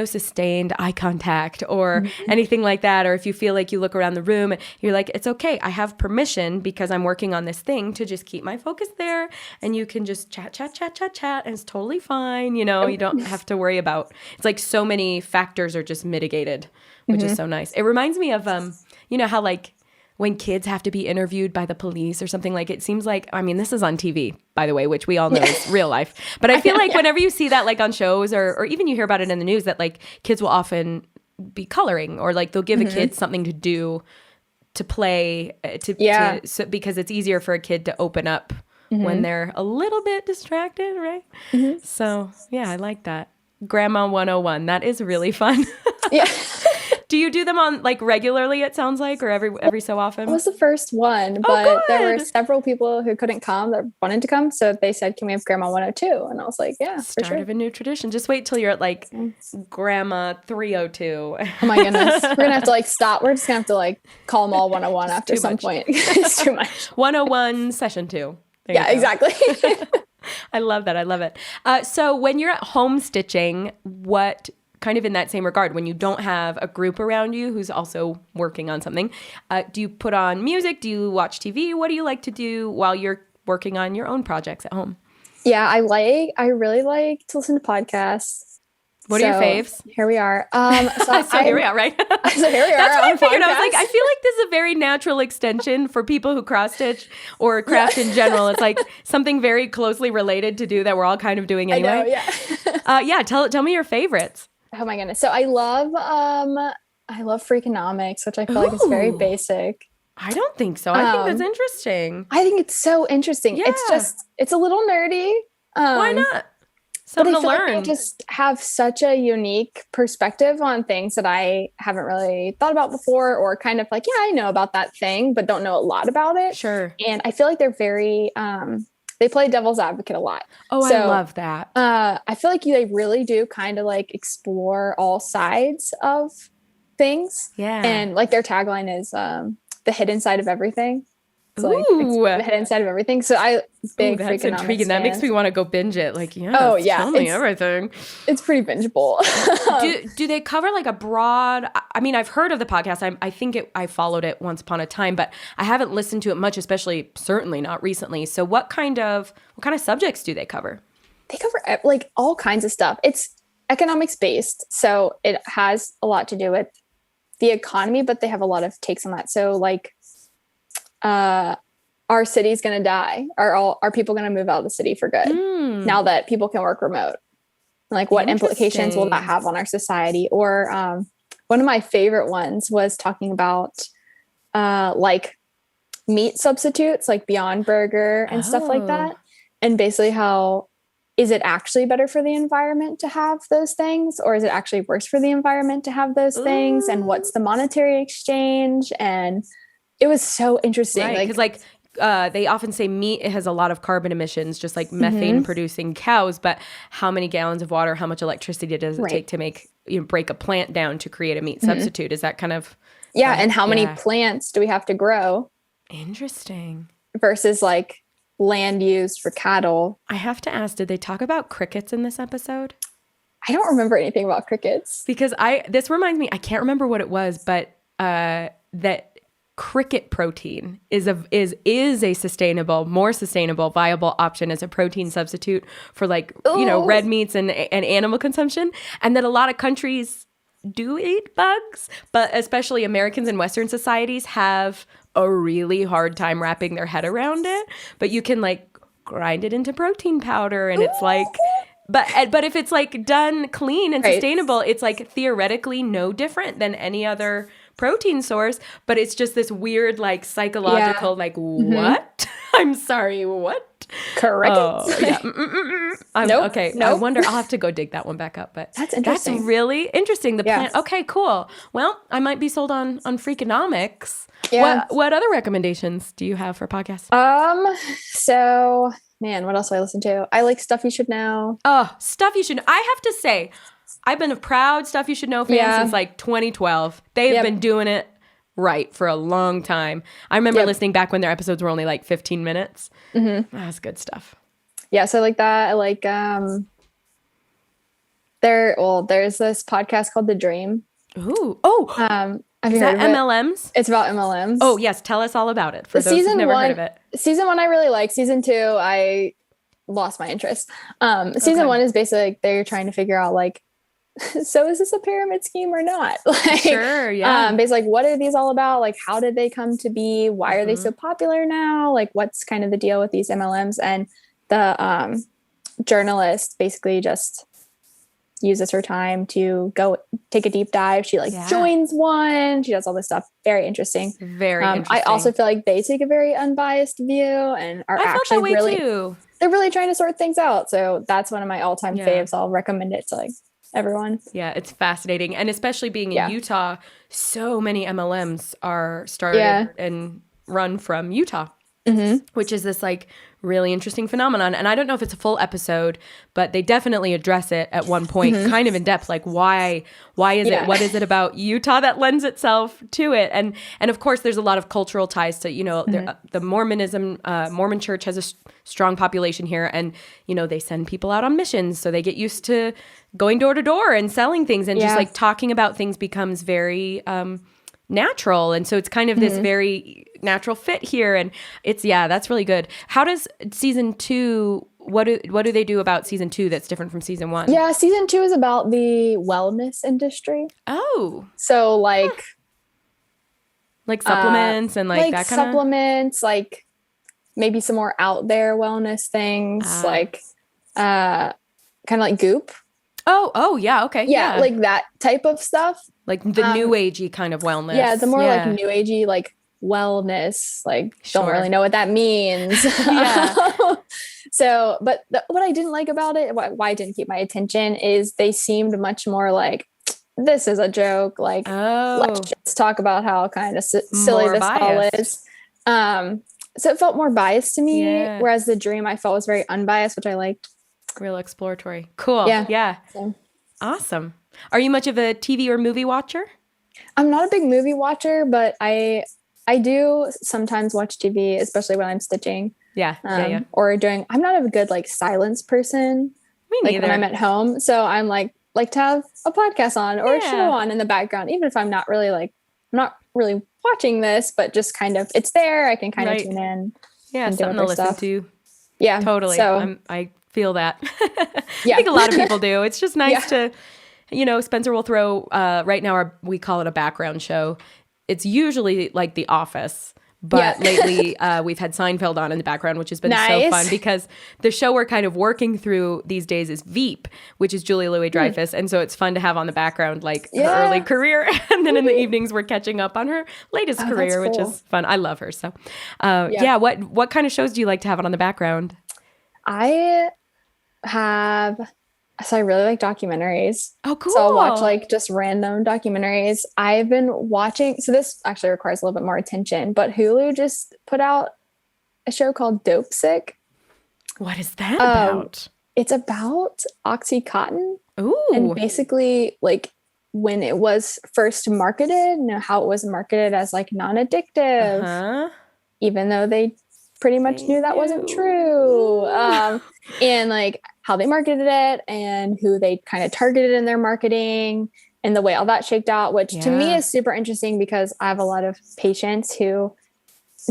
sustained eye contact or anything like that. Or if you feel like you look around the room, you're like, it's okay. I have permission because I'm working on this thing to just keep my focus there. And you can just chat. And it's totally fine. You don't have to worry about, it's like so many factors are just mitigated, which is so nice. It reminds me of, how like when kids have to be interviewed by the police or something, like it seems like, this is on TV, by the way, which we all know is real life. But I feel like whenever you see that like on shows or even you hear about it in the news that like kids will often be coloring or like they'll give a kid something to do, to play, because it's easier for a kid to open up when they're a little bit distracted, right? So yeah, I like that. Grandma 101, that is really fun. Yeah. Do you do them on like regularly, it sounds like, or every so often? It was the first one, but there were several people who couldn't come that wanted to come. So they said, can we have Grandma 102? And I was like, yeah, Start of a new tradition. Just wait till you're at like Grandma 302. Oh my goodness. We're going to have to like stop. We're just going to have to like call them all 101 after some point. It's too much. 101 session 2. Yeah, exactly. I love that. I love it. So when you're at home stitching, what kind of in that same regard, when you don't have a group around you who's also working on something, do you put on music? Do you watch TV? What do you like to do while you're working on your own projects at home? Yeah, I really like to listen to podcasts. What are your faves? Here we are. Here we are, right? So here we are. That's what I figured. I was like, I feel like this is a very natural extension for people who cross stitch or craft in general. It's like something very closely related to do that we're all kind of doing anyway. I know, yeah. Tell me your favorites. Oh my goodness. So I love Freakonomics, which I feel like is very basic. I don't think so. I think that's interesting. I think it's so interesting. Yeah. It's a little nerdy. Why not? Something to learn. Like they just have such a unique perspective on things that I haven't really thought about before, or kind of like, yeah, I know about that thing, but don't know a lot about it. Sure. And I feel like they're very, they play devil's advocate a lot. Oh, so, I love that. I feel like they really do kind of like explore all sides of things. Yeah. And like their tagline is the hidden side of everything. So like the hidden side of everything. So that's intriguing. That makes me want to go binge it. Like, tell me everything. It's pretty bingeable. do they cover like a broad? I mean, I've heard of the podcast. I followed it once upon a time, but I haven't listened to it much, especially certainly not recently. So what kind of subjects do they cover? They cover like all kinds of stuff. It's economics based, so it has a lot to do with the economy, but they have a lot of takes on that. So like, our city's going to die. Are people going to move out of the city for good now that people can work remote? Like what implications will that have on our society? Or one of my favorite ones was talking about like meat substitutes, like Beyond Burger and stuff like that. And basically how, is it actually better for the environment to have those things? Or is it actually worse for the environment to have those things? And what's the monetary exchange? And it was so interesting. Right, because they often say meat has a lot of carbon emissions, just like methane producing cows. But how many gallons of water, how much electricity does it take to make break a plant down to create a meat substitute? Is that kind of and how many plants do we have to grow? Interesting. Versus like land used for cattle. I have to ask, did they talk about crickets in this episode? I don't remember anything about crickets. Because this reminds me, I can't remember what it was, but that cricket protein is a more sustainable, viable option as a protein substitute for red meats and animal consumption, and that a lot of countries do eat bugs, but especially Americans in Western societies have a really hard time wrapping their head around it. But you can grind it into protein powder, and it's but if it's done clean and sustainable, it's theoretically no different than any other protein source, but it's just this weird psychological what? I'm sorry, what? Correct. Okay. Nope. I wonder, I'll have to go dig that one back up, but that's interesting. That's really interesting. The plant. Okay, cool. Well, I might be sold on Freakonomics. Yeah. What other recommendations do you have for podcasts? So man, what else do I listen to? I like Stuff You Should Know. Oh, Stuff You Should Know. I have to say, I've been a proud Stuff You Should Know fan since 2012. They've been doing it right for a long time. I remember listening back when their episodes were only 15 minutes. Mm-hmm. That's good stuff. Yeah, so I like that. I like there's this podcast called The Dream. Ooh. Oh. Is that MLMs? It's about MLMs. Oh, yes. Tell us all about it for those who've never heard of it. Season 1 I really like. Season 2 I lost my interest. Season 1 is basically they're trying to figure out so is this a pyramid scheme or not? Sure, yeah. Basically, what are these all about? How did they come to be? Why are they so popular now? What's kind of the deal with these MLMs? And the journalist basically just uses her time to go take a deep dive. She joins one. She does all this stuff. Very interesting. Very interesting. I also feel like they take a very unbiased view and are actually really too. They're really trying to sort things out. So that's one of my all-time faves. I'll recommend it to everyone. Yeah, it's fascinating. And especially being in Utah, so many MLMs are started and run from Utah, which is this really interesting phenomenon. And I don't know if it's a full episode, but they definitely address it at one point, kind of in depth, why is it, what is it about Utah that lends itself to it? And of course, there's a lot of cultural ties to, the Mormon church has a strong population here, and, they send people out on missions. So they get used to going door to door and selling things, and just talking about things becomes very natural. And so it's kind of this very natural fit here. And it's, that's really good. How does season 2, what do they do about season 2 that's different from season 1? Yeah, season 2 is about the wellness industry. Oh. So supplements and that kind of supplements, maybe some more out there wellness things, kind of like Goop. Oh, yeah, okay. Yeah, that type of stuff. The new agey kind of wellness. Yeah, the more new agey, wellness, don't really know what that means. Yeah. So, but what I didn't like about it, why it didn't keep my attention, is they seemed much more this is a joke. Let's just talk about how kind of silly this all is. So it felt more biased to me, whereas The Dream I felt was very unbiased, which I liked. Real exploratory. Cool. Yeah. So. Awesome. Are you much of a TV or movie watcher? I'm not a big movie watcher, but I do sometimes watch TV, especially when I'm stitching. Yeah. Or doing. I'm not a good silence person. Me neither. When I'm at home, so I'm like to have a podcast on or a show on in the background, even if I'm not really I'm not really watching this, but just kind of it's there. I can kind of tune in. Yeah, something to listen to. Yeah, totally. So I feel that. I think a lot of people do. It's just nice to, Spencer will throw, right now we call it a background show. It's usually like The Office, but lately we've had Seinfeld on in the background, which has been so fun because the show we're kind of working through these days is Veep, which is Julia Louis-Dreyfus. And so it's fun to have on the background, her early career. And then in the evenings, we're catching up on her latest career, which is fun. I love her. So what kind of shows do you like to have on the background? So I really like documentaries. Oh, cool. So I'll watch just random documentaries. I've been watching, so this actually requires a little bit more attention, but Hulu just put out a show called Dope Sick. What is that about? It's about OxyContin. Ooh. And basically when it was first marketed, how it was marketed as non-addictive, even though they pretty much knew that wasn't true. And like how they marketed it and who they kind of targeted in their marketing and the way all that shaked out, which to me is super interesting because I have a lot of patients who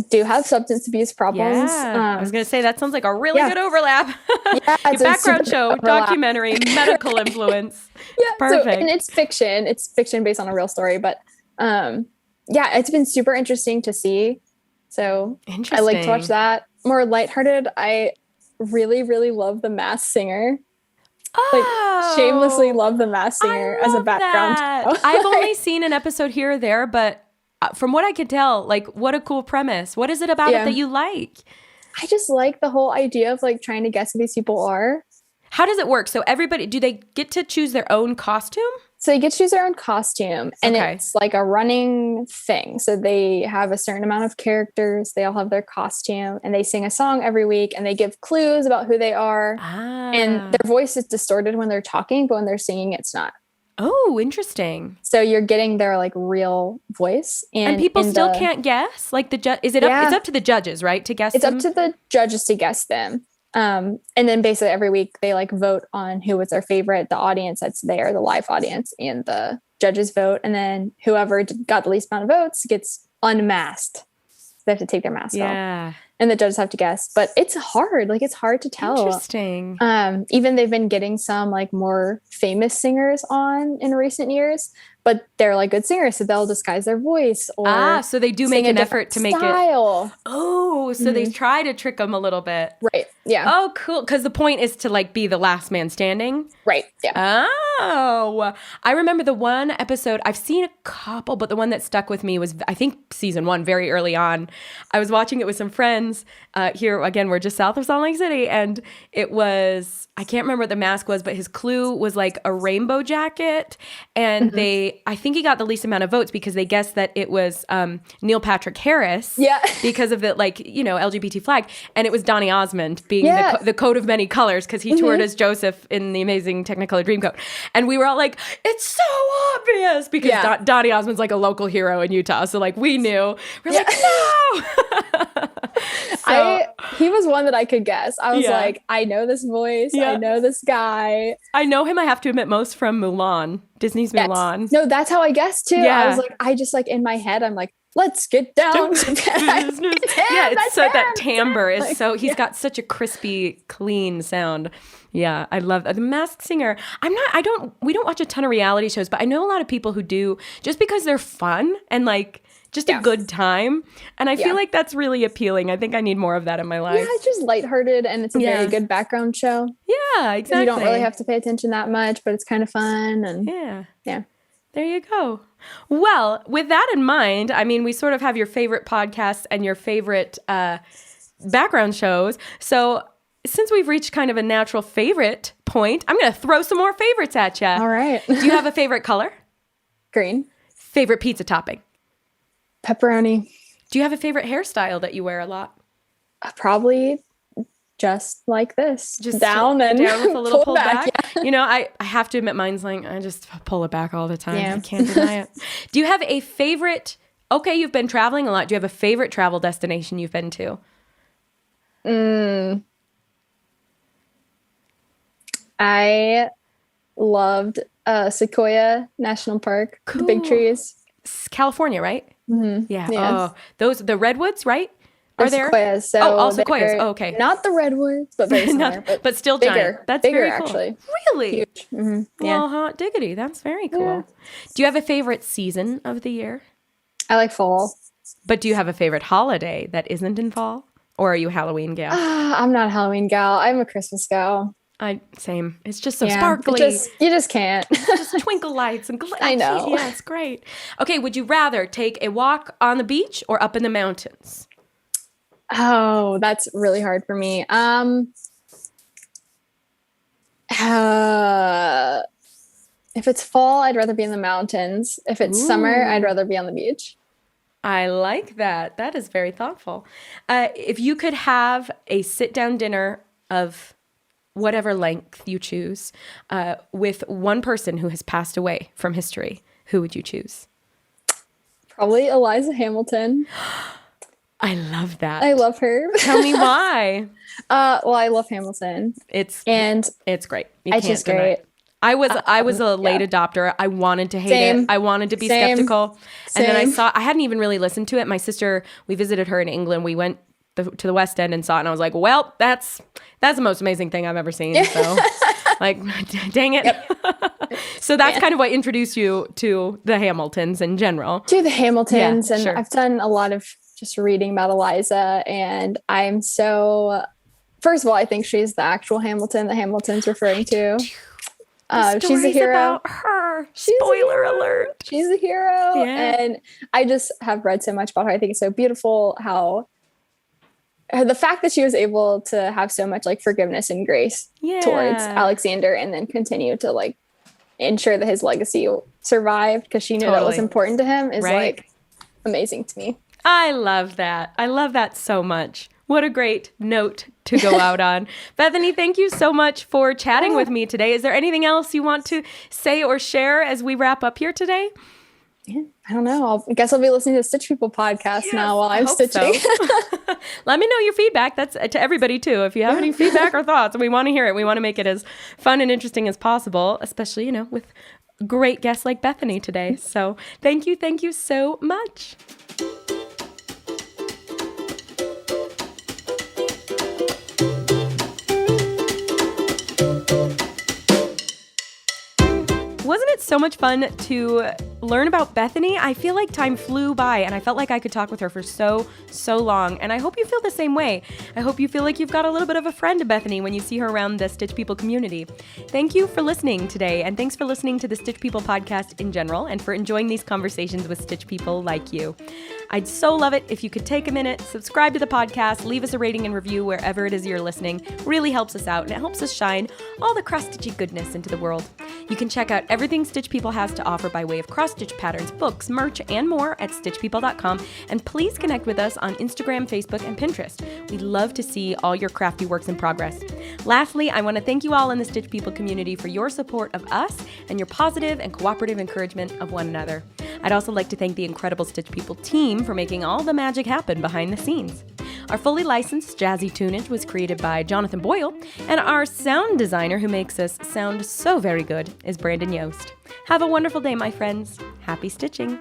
do have substance abuse problems. I was going to say, that sounds like a really good overlap. Your background show, documentary, medical influence. Perfect. So, and it's fiction. It's fiction based on a real story. But it's been super interesting to see. So I like to watch that. More lighthearted, I really, really love The Masked Singer. Like shamelessly love The Masked Singer as a background show. I've only seen an episode here or there, but from what I could tell, like, what a cool premise. What is it about it that you like? I just like the whole idea of like trying to guess who these people are. How does it work? So everybody, do they get to choose their own costume? So they get to choose their own costume, and it's like a running thing. So they have a certain amount of characters. They all have their costume, and they sing a song every week, and they give clues about who they are. And their voice is distorted when they're talking, but when they're singing, it's not. Oh, interesting. So you're getting their like real voice, and people still can't guess. Like it's up to the judges, right, to guess. It's up to the judges to guess them. And then basically every week they like vote on who was their favorite, the audience that's there, the live audience, and the judges vote. And then whoever got the least amount of votes gets unmasked. They have to take their mask off. And the judges have to guess. But it's hard. Like, it's hard to tell. Interesting. Even they've been getting some like more famous singers on in recent years, but they're like good singers, so they'll disguise their voice or so they do make an effort to make it. Oh, so they try to trick them a little bit. Right. Yeah. Oh, cool. Because the point is to like be the last man standing. Right. Yeah. Oh, I remember the one episode, I've seen a couple, but the one that stuck with me was, I think, season 1, very early on. I was watching it with some friends here. Again, we're just south of Salt Lake City. And it was, I can't remember what the mask was, but his clue was like a rainbow jacket. And I think he got the least amount of votes because they guessed that it was Neil Patrick Harris. Yeah. Because of the, like, LGBT flag. And it was Donny Osmond being the coat of many colors because he toured as Joseph in the Amazing Technicolor Dreamcoat. And we were all like, it's so obvious because Donny Osmond's like a local hero in Utah. So like we knew. We're like, no! He was one that I could guess. I was like, I know this voice. I know this guy. I know him, I have to admit, most from Mulan. Disney's Mulan. No, that's how I guessed too. I was like, I just like in my head, I'm like, let's get down to business. It's so that timbre is like, so, he's got such a crispy, clean sound. Yeah, I love that. The Masked Singer. We don't watch a ton of reality shows, but I know a lot of people who do just because they're fun and like just a good time. And I feel like that's really appealing. I think I need more of that in my life. Yeah, it's just lighthearted and it's a very good background show. Yeah, exactly. You don't really have to pay attention that much, but it's kind of fun. And yeah. There you go. Well, with that in mind, I mean, we sort of have your favorite podcasts and your favorite background shows. So since we've reached kind of a natural favorite point, I'm going to throw some more favorites at you. All right. Do you have a favorite color? Green. Favorite pizza topping? Pepperoni. Do you have a favorite hairstyle that you wear a lot? Probably just like this. Just down with a little pull back. Yeah. I have to admit mine's like, I just pull it back all the time. I can't deny it. Do you have a favorite, you've been traveling a lot. Do you have a favorite travel destination you've been to? I loved Sequoia National Park. Cool. The big trees. California, right? Mm-hmm. Yeah. Yes. Oh, the redwoods, right? Are there? Sequoias. So all sequoias. Oh, okay. Not the redwoods, but very similar. but still bigger. Giant. That's bigger, very cool. Actually. Really? Huge. Mm-hmm. Well, hot diggity. That's very cool. Yeah. Do you have a favorite season of the year? I like fall. But do you have a favorite holiday that isn't in fall? Or are you a Halloween gal? I'm not a Halloween gal. I'm a Christmas gal. Same. It's just so sparkly. You just can't. Just twinkle lights and glitter. I know. Yeah, it's great. Okay, would you rather take a walk on the beach or up in the mountains? Oh, that's really hard for me. If it's fall, I'd rather be in the mountains. If it's summer, I'd rather be on the beach. I like that. That is very thoughtful. If you could have a sit-down dinner of whatever length you choose with one person who has passed away from history, who would you choose? Probably Eliza Hamilton. I love that. I love her. Tell me why. Well, I love Hamilton. It's great. It's just great. I was a late adopter. I wanted to hate it. I wanted to be skeptical. And then I hadn't even really listened to it. My sister, we visited her in England. We went to the West End and saw it. And I was like, well, that's the most amazing thing I've ever seen. So like, dang it. Yep. So that's kind of what introduced you to the Hamiltons in general. To the Hamiltons. And sure. I've done a lot of just reading about Eliza. And I'm so, first of all, I think she's the actual Hamilton the Hamilton's referring to. She's a hero. About her. Spoiler alert. She's a hero. Yeah. And I just have read so much about her. I think it's so beautiful how the fact that she was able to have so much like forgiveness and grace towards Alexander and then continue to like ensure that his legacy survived because she knew that was important to him is like amazing to me. I love that. I love that so much. What a great note to go out on. Bethany, thank you so much for chatting with me today. Is there anything else you want to say or share as we wrap up here today? Yeah, I don't know. I guess I'll be listening to Stitch People podcast now while I'm stitching. So. Let me know your feedback. That's to everybody too. If you have any feedback or thoughts, we want to hear it. We want to make it as fun and interesting as possible, especially, with great guests like Bethany today. So thank you so much. Wasn't it so much fun to learn about Bethany? I feel like time flew by and I felt like I could talk with her for so long. And I hope you feel the same way. I hope you feel like you've got a little bit of a friend to Bethany when you see her around the Stitch People community. Thank you for listening today. And thanks for listening to the Stitch People podcast in general and for enjoying these conversations with Stitch People like you. I'd so love it if you could take a minute, subscribe to the podcast, leave us a rating and review wherever it is you're listening. Really helps us out and it helps us shine all the cross-stitchy goodness into the world. You can check out everything Stitch People has to offer by way of cross-stitch patterns, books, merch, and more at stitchpeople.com. And please connect with us on Instagram, Facebook, and Pinterest. We'd love to see all your crafty works in progress. Lastly, I want to thank you all in the Stitch People community for your support of us and your positive and cooperative encouragement of one another. I'd also like to thank the incredible Stitch People team for making all the magic happen behind the scenes. Our fully licensed jazzy tunage was created by Jonathan Boyle, and our sound designer who makes us sound so very good is Brandon Yost. Have a wonderful day, my friends. Happy stitching.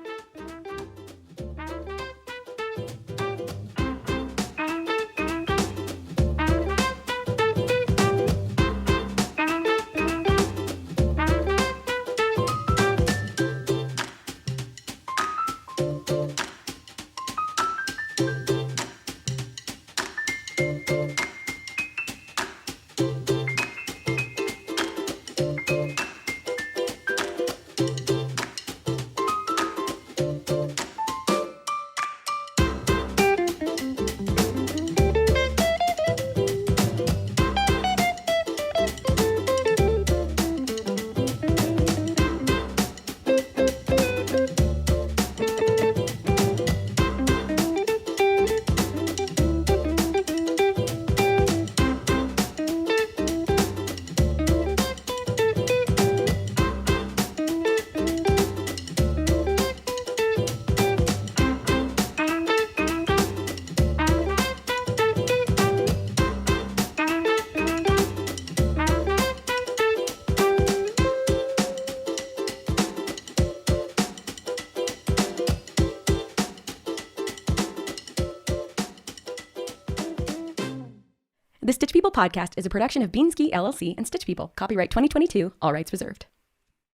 The Stitch People podcast is a production of Beansky LLC and Stitch People. Copyright 2022, all rights reserved.